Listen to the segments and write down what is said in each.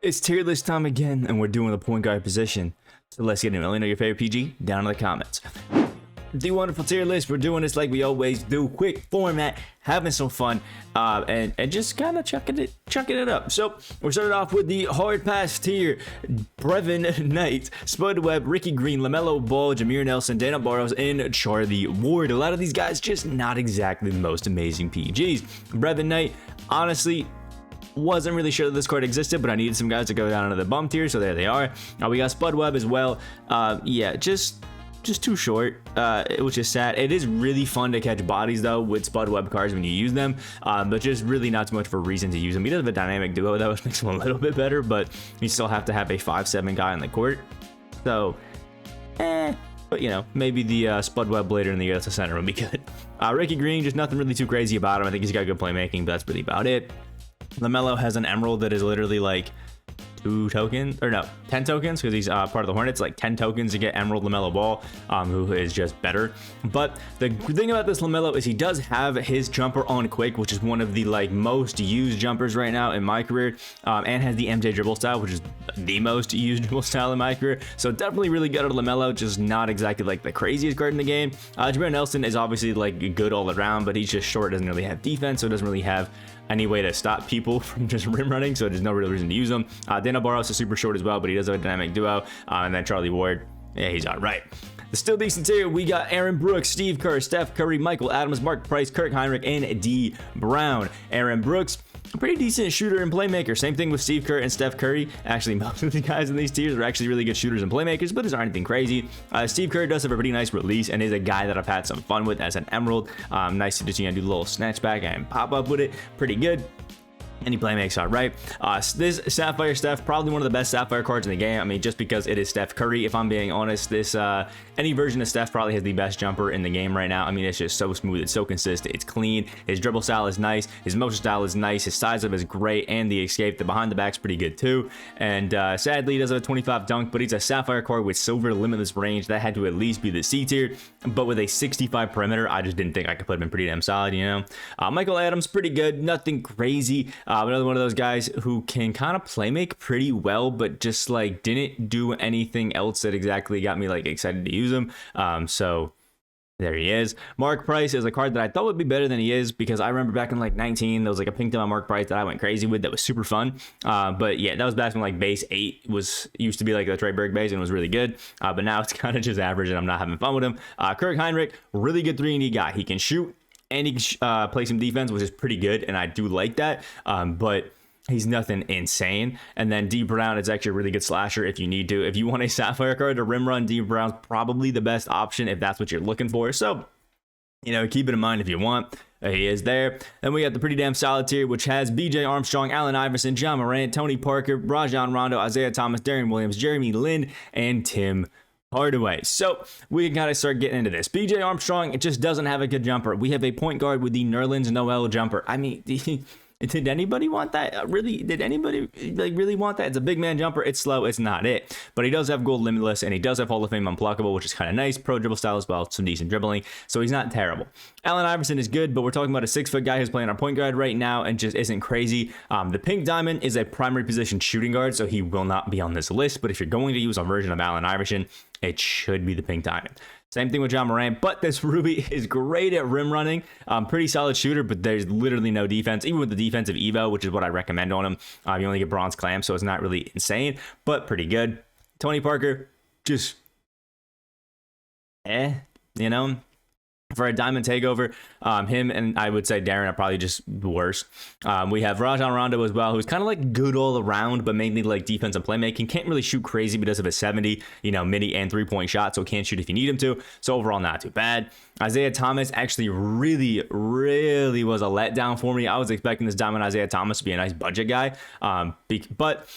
It's tier list time again, and we're doing the point guard position. So let's get into it. Let me know your favorite PG down in the comments. The wonderful tier list. We're doing this like we always do. Quick format, having some fun, and just kind of chucking it up. So we're starting off with the hard pass tier: Brevin Knight, Spud Webb, Ricky Green, LaMelo Ball, Jameer Nelson, Dana Barros, and Charlie Ward. A lot of these guys just not exactly the most amazing PGs. Brevin Knight, honestly, wasn't really sure that this card existed, but I needed some guys to go down into the bum tier, so there they are. We got Spud Webb as well. Yeah, just too short, which is sad. It is really fun to catch bodies though with Spud Webb cards when you use them, but just really not too much of a reason to use them. He does have a dynamic duo that which makes him a little bit better, but you still have to have a 5'7" guy on the court. So, but you know, maybe the Spud Webb later in the year that's a center would be good. Ricky Green, just nothing really too crazy about him. I think he's got good playmaking, but that's really about it. LaMelo has an emerald that is literally like 10 tokens, because he's part of the Hornets, like 10 tokens to get Emerald LaMelo Ball, who is just better. But the thing about this LaMelo is he does have his jumper on quick, which is one of the like most used jumpers right now in my career, and has the MJ dribble style, which is the most used dribble style in my career. So definitely really good at LaMelo, just not exactly like the craziest card in the game. Jameer Nelson is obviously like good all around, but he's just short, doesn't really have defense, so doesn't really have any way to stop people from just rim running, so there's no real reason to use him. Dana Barros is super short as well, but he does have a dynamic duo. And then Charlie Ward, yeah, he's all right. The still decent tier, we got Aaron Brooks, Steve Kerr, Steph Curry, Michael Adams, Mark Price, Kirk Heinrich, and D Brown. Aaron Brooks, a pretty decent shooter and playmaker. Same thing with Steve Kerr and Steph Curry. Actually, most of the guys in these tiers are actually really good shooters and playmakers, but these aren't anything crazy. Steve Kerr does have a pretty nice release and is a guy that I've had some fun with as an emerald. Nice to just, you know, do a little snatch back and pop up with it. Pretty good. And he playmakes all right. This Sapphire Steph, probably one of the best Sapphire cards in the game. I mean, just because it is Steph Curry, if I'm being honest, this any version of Steph probably has the best jumper in the game right now. I mean, it's just so smooth, it's so consistent, it's clean. His dribble style is nice, his motion style is nice, his size up is great, and the escape, the behind the back's pretty good too. And sadly, he does have a 25 dunk, but he's a Sapphire card with silver limitless range. That had to at least be the C tier, but with a 65 perimeter, I just didn't think I could put him in pretty damn solid, you know. Michael Adams, pretty good, nothing crazy. Another one of those guys who can kind of play make pretty well, but just like didn't do anything else that exactly got me like excited to use him. So there he is. Mark Price is a card that I thought would be better than he is, because I remember back in like 19, there was like a pink on Mark Price that I went crazy with that was super fun. But yeah, that was back when like base 8 used to be like the Trey Berg base and was really good. But now it's kind of just average and I'm not having fun with him. Kirk Heinrich, really good 3-and-D guy. He can shoot and he can play some defense, which is pretty good, and I do like that. But he's nothing insane. And then D Brown is actually a really good slasher if you need to. If you want a Sapphire card to rim run, D Brown's probably the best option if that's what you're looking for. So, you know, keep it in mind if you want. He is there. Then we got the pretty damn solid tier, which has BJ Armstrong, Allen Iverson, John Morant, Tony Parker, Rajon Rondo, Isaiah Thomas, Darian Williams, Jeremy Lin, and Tim Hardaway. So we can kind of start getting into this. BJ Armstrong, it just doesn't have a good jumper. We have a point guard with the Nerlens Noel jumper. I mean, did anybody want that? Really? Did anybody like really want that? It's a big man jumper. It's slow. It's not it. But he does have gold limitless, and he does have Hall of Fame unblockable, which is kind of nice. Pro dribble style as well. Some decent dribbling. So he's not terrible. Allen Iverson is good, but we're talking about a 6-foot guy who's playing our point guard right now and just isn't crazy. The pink diamond is a primary position shooting guard, so he will not be on this list. But if you're going to use a version of Allen Iverson, it should be the pink diamond. Same thing with John Morant, but this Ruby is great at rim running. Pretty solid shooter, but there's literally no defense. Even with the defensive Evo, which is what I recommend on him, you only get bronze clamp, so it's not really insane, but pretty good. Tony Parker, just you know. For a diamond takeover, him and I would say Darren are probably just the worst. We have Rajon Rondo as well, who's kind of like good all around, but mainly like defense and playmaking. Can't really shoot crazy, but does have a 70, you know, midi and 3-point shot, so can't shoot if you need him to. So overall, not too bad. Isaiah Thomas actually really was a letdown for me. I was expecting this diamond Isaiah Thomas to be a nice budget guy, but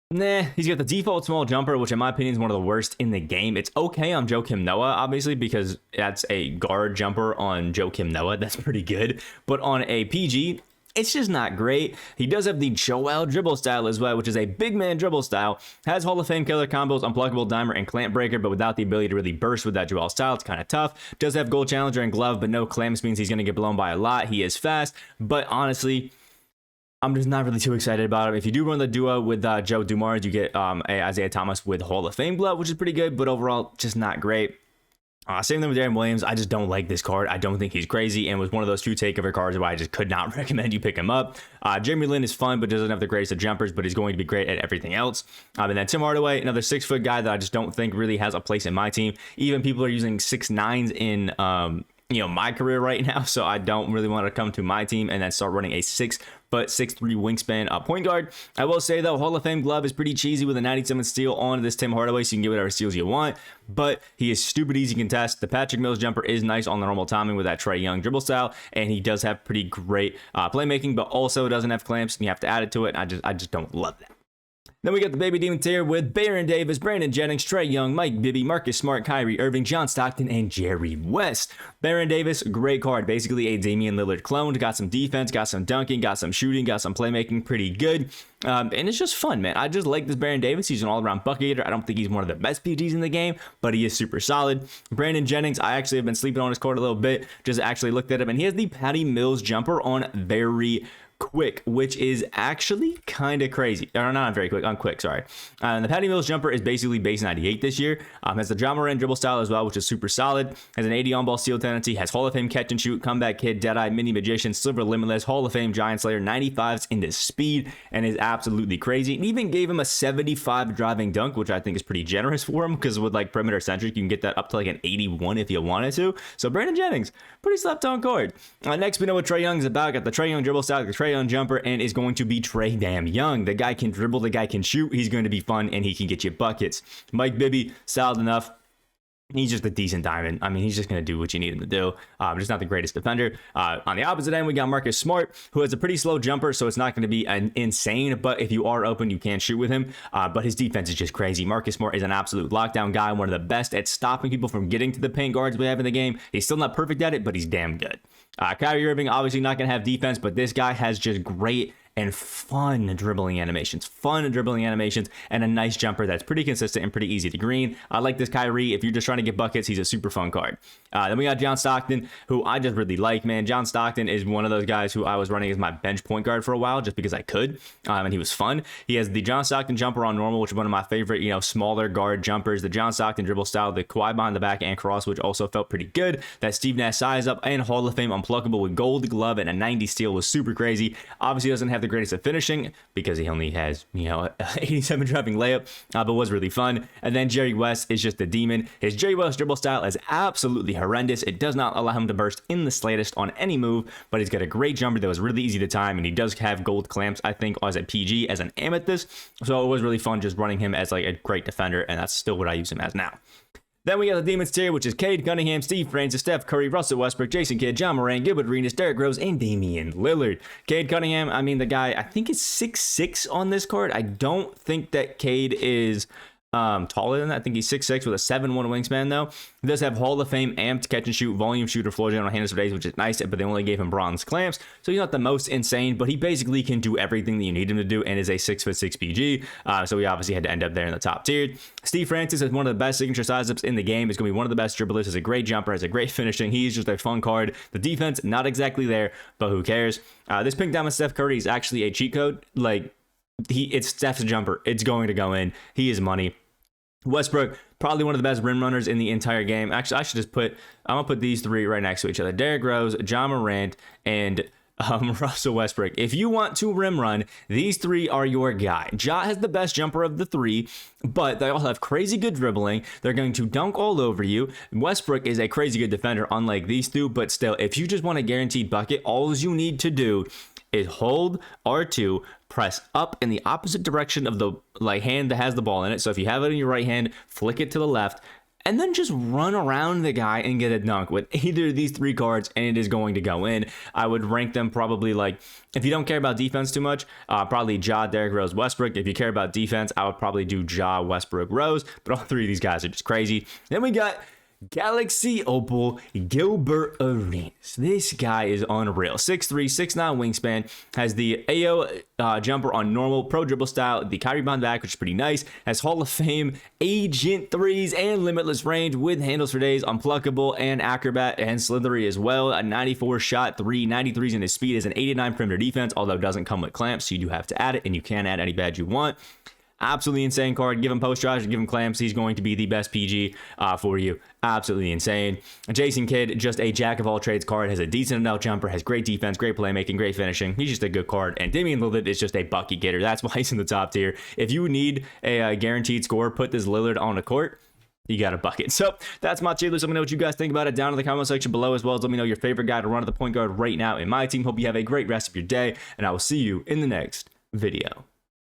nah, he's got the default small jumper, which in my opinion is one of the worst in the game. It's okay on Joakim Noah, obviously, because that's a guard jumper on Joakim Noah. That's pretty good. But on a PG, it's just not great. He does have the Joel dribble style as well, which is a big man dribble style. Has Hall of Fame killer combos, unblockable dimer, and clamp breaker, but without the ability to really burst with that Joel style. It's kind of tough. Does have gold challenger and glove, but no clamps means he's going to get blown by a lot. He is fast, but honestly, I'm just not really too excited about him. If you do run the duo with Joe Dumars, you get Isaiah Thomas with Hall of Fame glove, which is pretty good, but overall, just not great. Same thing with Darren Williams. I just don't like this card. I don't think he's crazy, and was one of those 2 takeover cards where I just could not recommend you pick him up. Jeremy Lin is fun, but doesn't have the greatest of jumpers, but he's going to be great at everything else. And then Tim Hardaway, another 6-foot guy that I just don't think really has a place in my team. Even people are using 6'9s in my career right now, so I don't really want to come to my team and then start running a 6'6" wingspan point guard. I will say though, Hall of Fame glove is pretty cheesy with a 97 steal on this Tim Hardaway, so you can get whatever steals you want, but he is stupid easy contest. The Patrick Mills jumper is nice on the normal timing with that Trae Young dribble style, and he does have pretty great playmaking, but also doesn't have clamps, and you have to add it to it. I just don't love that. Then we got the Baby Demon tier with Baron Davis, Brandon Jennings, Trae Young, Mike Bibby, Marcus Smart, Kyrie Irving, John Stockton, and Jerry West. Baron Davis, great card. Basically a Damian Lillard clone. Got some defense, got some dunking, got some shooting, got some playmaking. Pretty good. And it's just fun, man. I just like this Baron Davis. He's an all-around bucket getter. I don't think he's one of the best PGs in the game, but he is super solid. Brandon Jennings, I actually have been sleeping on his card a little bit. Just actually looked at him, and he has the Patty Mills jumper on very quick, which is actually kind of crazy. Or not very quick, on quick, sorry. And the Patty Mills jumper is basically base 98 this year. Has the John Moran dribble style as well, which is super solid. Has an 80 on-ball steal tendency. Has Hall of Fame catch and shoot, comeback kid, Deadeye, mini magician, silver limitless, Hall of Fame giant slayer, 95s into speed, and is absolutely crazy. And even gave him a 75 driving dunk, which I think is pretty generous for him, because with like perimeter centric, you can get that up to like an 81 if you wanted to. So Brandon Jennings, pretty slept on card. Next, we know what Trae Young is about. Got the Trae Young dribble style, the Trae Young jumper, and is going to be Trae damn Young. The guy can dribble, the guy can shoot, he's going to be fun, and he can get you buckets. Mike Bibby, solid enough. He's just a decent diamond. I mean, he's just going to do what you need him to do. Just not the greatest defender. On the opposite end, we got Marcus Smart, who has a pretty slow jumper, so it's not going to be insane, but if you are open, you can shoot with him. But his defense is just crazy. Marcus Smart is an absolute lockdown guy, one of the best at stopping people from getting to the paint guards we have in the game. He's still not perfect at it, but he's damn good. Kyrie Irving, obviously not going to have defense, but this guy has just great and fun dribbling animations, and a nice jumper that's pretty consistent and pretty easy to green. I like this Kyrie. If you're just trying to get buckets, he's a super fun card. Then we got John Stockton, who I just really like, man. John Stockton is one of those guys who I was running as my bench point guard for a while just because I could, and he was fun. He has the John Stockton jumper on normal, which is one of my favorite, smaller guard jumpers. The John Stockton dribble style, the Kawhi behind the back and cross, which also felt pretty good. That Steve Nash size up and Hall of Fame unpluckable with gold glove and a 90 steal was super crazy. Obviously doesn't have the greatest of finishing because he only has 87 driving layup, but was really fun. And then Jerry West is just a demon. His Jerry West dribble style is absolutely horrendous. It does not allow him to burst in the slightest on any move, but he's got a great jumper that was really easy to time, and he does have gold clamps, I think, as a PG, as an amethyst. So it was really fun just running him as like a great defender, and that's still what I use him as now. Then we got the Demons tier, which is Cade Cunningham, Steve Francis, Steph Curry, Russell Westbrook, Jason Kidd, John Moran, Gilbert Arenas, Derrick Rose, and Damian Lillard. Cade Cunningham, I mean, the guy, I think is 6'6" on this card. I don't think that Cade is taller than that. I think he's 6'6" with a 7'1" wingspan, though. He does have Hall of Fame, amped, catch and shoot, volume shooter, floor general, handles for days, which is nice, but they only gave him bronze clamps, so he's not the most insane, but he basically can do everything that you need him to do and is a 6'6" PG, so we obviously had to end up there in the top tier. Steve Francis is one of the best signature size-ups in the game. He's going to be one of the best dribblers, has a great jumper, has a great finishing. He's just a fun card. The defense, not exactly there, but who cares? This pink diamond Steph Curry is actually a cheat code. Like, it's Steph's jumper. It's going to go in. He is money. Westbrook, probably one of the best rim runners in the entire game. Actually, I'm going to put these three right next to each other. Derrick Rose, John Morant, and Russell Westbrook. If you want to rim run, these three are your guy. Ja has the best jumper of the three, but they all have crazy good dribbling. They're going to dunk all over you. Westbrook is a crazy good defender, unlike these two, but still, if you just want a guaranteed bucket, all you need to do is hold R2, press up in the opposite direction of the hand that has the ball in it. So if you have it in your right hand, flick it to the left, and then just run around the guy and get a dunk with either of these three cards, and it is going to go in. I would rank them probably if you don't care about defense too much, probably Ja, Derrick Rose, Westbrook. If you care about defense, I would probably do Ja, Westbrook, Rose, but all three of these guys are just crazy. Then we got Galaxy Opal Gilbert Arenas. This guy is unreal. 6'3", 6'9" wingspan. Has the AO jumper on normal, pro dribble style. The Kyrie bound back, which is pretty nice. Has Hall of Fame agent threes and limitless range with handles for days, unpluckable and acrobat and slithery as well. A 94 shot, 93s in his speed. Is an 89 perimeter defense, although it doesn't come with clamps, so you do have to add it, and you can add any badge you want. Absolutely insane card. Give him post drives, give him clamps. He's going to be the best PG for you. Absolutely insane. Jason Kidd, just a jack of all trades card. Has a decent enough jumper. Has great defense, great playmaking, great finishing. He's just a good card. And Damian Lillard is just a bucket getter. That's why he's in the top tier. If you need a guaranteed score, put this Lillard on the court. You got a bucket. So that's my tier list. Let me know what you guys think about it down in the comment section below, as well as let me know your favorite guy to run at the point guard right now in my team. Hope you have a great rest of your day, and I will see you in the next video.